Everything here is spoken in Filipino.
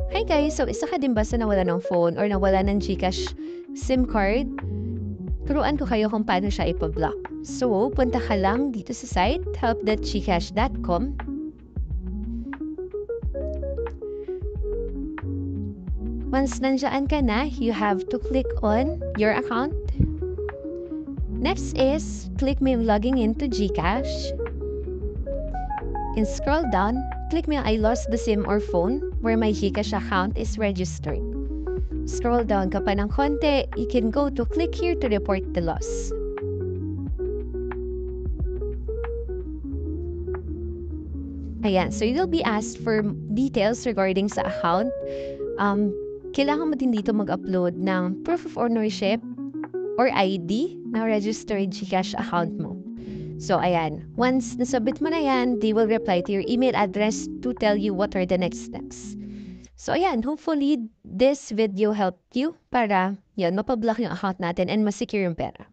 Hi guys! So, isa ka din ba sa nawala ng phone or nawala ng GCash SIM card? Turuan ko kayo kung paano siya ipa-block. So, punta ka lang dito sa site, help.gcash.com. Once nandiyan ka na, you have to click on your account. Next is, click mo yung logging into GCash. And scroll down, click mo yung I lost the SIM or phone where my GCash account is registered. Scroll down ka pa ng konti, you can go to click here to report the loss. Ayan, so you'll be asked for details regarding sa account. Kailangan mo din dito mag-upload ng proof of ownership or ID na registered GCash account mo. So, ayan. Once nasubmit mo na yan, they will reply to your email address to tell you what are the next steps. So, ayan. Hopefully, this video helped you para, yan, mapablock yung account natin and masecure yung pera.